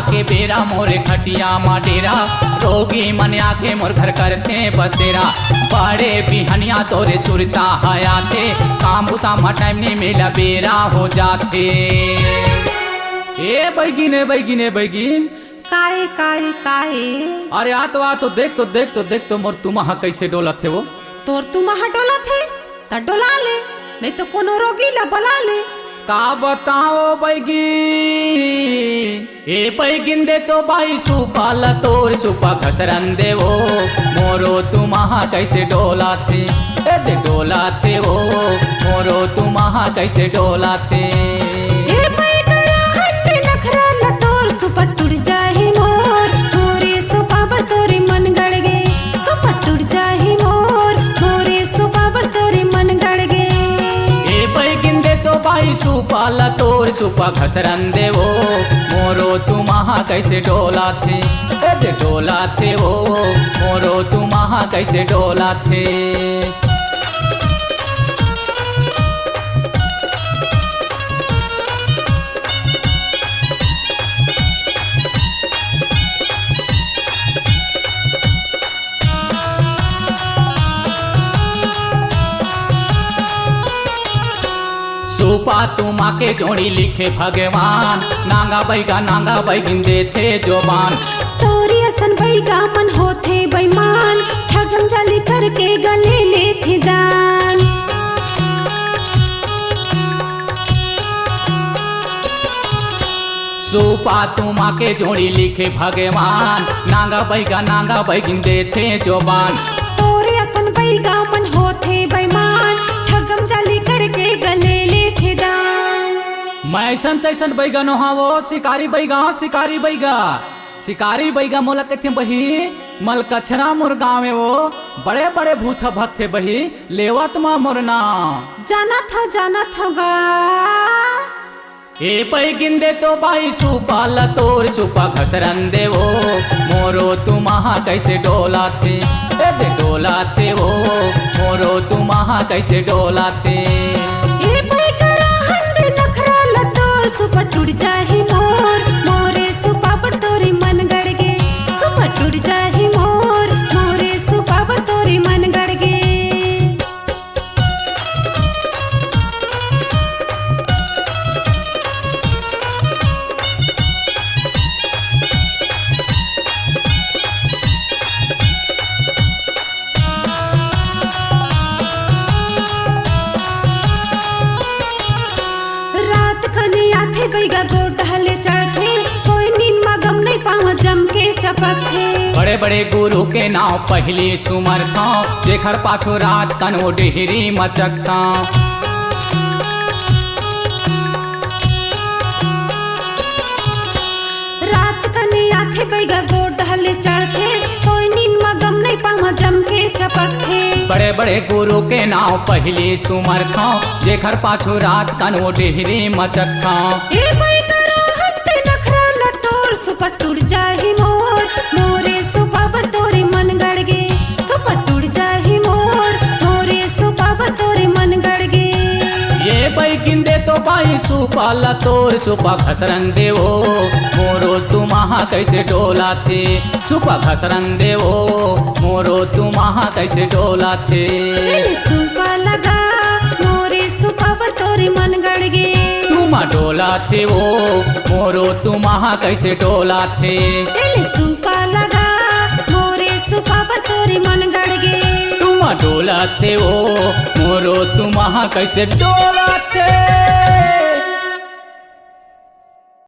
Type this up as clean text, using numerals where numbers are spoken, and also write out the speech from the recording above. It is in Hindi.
के बेरा मोरे खटिया मा डेरा, रोगी मन आके मोर घर करते बसेरा। बड़े बिहनिया तोरे सुरता हयाते, काम बुता मा टाइम नहीं मिला बेरा हो जाते। ए बैगिन काहे काहे काहे? अरे आ तो देख तो मोर तुम कैसे डोलत है वो। तोर तुम डोला थे त डोला ले, नहीं तो कोनो रोगी ला बुला ले। का बताओ बैगिन, ए बैगिन दे तो भाई सुपाल तोर सुपा खसरन दे वो, मोरो तुम्हारा कैसे डोलाते, ए दे डोलाते वो, मोरो तुम्हारा कैसे डोलाते। ए बैगरा हंडे नखरा ला तोर सुपा टूट जाही मोर, मोरे सुपा पर तोरे मन गड़ गे। सुपा टूट जाही मोर, मोरे सुपा पर तोरे मन गड़ गे। ए बैगिन दे तो भाई सुपाल तोर सुपा खसरन दे वो, मोरो तुम्हारा कैसे डोलाते, ए दे डोलाते वो, मोरो तुम्हारा कैसे डोलाते। सुपा तुमा के जोड़ी लिखे भगवान, नांगा बैगिन देते जोबान। तोरी असन बैगा मन होथे बेईमान, ठगम जाली करके गले लेथे दान। सुपा तुमा के जोड़ी लिखे भगवान, नांगा बैगिन देते जोबान। तोरे असन बैगा मन होथे बेईमान, ठगम जाली करके गले लेथे दान। मैं ऐसन तैसन बैगन हो वो, शिकारी बैगा मोला कहते बही, मल कछरा मोर गाँव में वो बड़े बड़े भूत भक्त थे बही, लेवत मा मोर नाम। जाना था गा। ए बैगिन दे तो भाई सुपाल तोर सुपा खसरन दे वो, मोरो तुम्हारा कैसे डोलाते, ए दे डोलाते वो, मोरो तुम्हारा कैसे डोलाते। ए बैगरा हंदे नखरा ला तोर सुपा टूट जाही मोर, मोरे सुपा पर तोरे मन गड़ गे। सुपा टूट जाही मोर, मोरे सुपा पर तोरे मन गड़ गे। बैगा गोट हले चढ़थे, सोई नींद मा गम नहीं पाव जम के चपकथे। बड़े बड़े गुरु के नाव पहली सुमर था, जेखर पाछो रात कनो डेहरी मचकता। रात कने आथे बैगा गोट हले चढ़थे, सोई नींद मा गम नहीं पाव जम के चपकथे। बड़े बड़े गुरु के नाव पहली सुमर था, जेखर पाछो रात कनो डेहरी मचकता। ए बैगरा हंदे नखरा ला तोर सुपा टूट जाही मोर, मोरे सुपा पर तोरे मन गड़ गे। सुपा टूट जाही मोर, मोरे सुपा पर तोरे मन गड़ गे। ये बैगिन दे तो भाई सुपाल तोर सुपा खसरन दे वो, मोरो तुम्हारा कैसे डोलाते, सुपा खसरन दे वो, मोरो तुम्हारा कैसे डोलाते। सुपा लगा मोरे सुपा पर तोरे मन गड़ गे। तुम डोलाते वो, मोरो तुम्हारा कैसे डोलाते। सुपा लगा मोरे सुपा पर तोरे मन गड़ गे। तुम डोलाते वो, मोरो तुम्हारा कैसे डोलाते।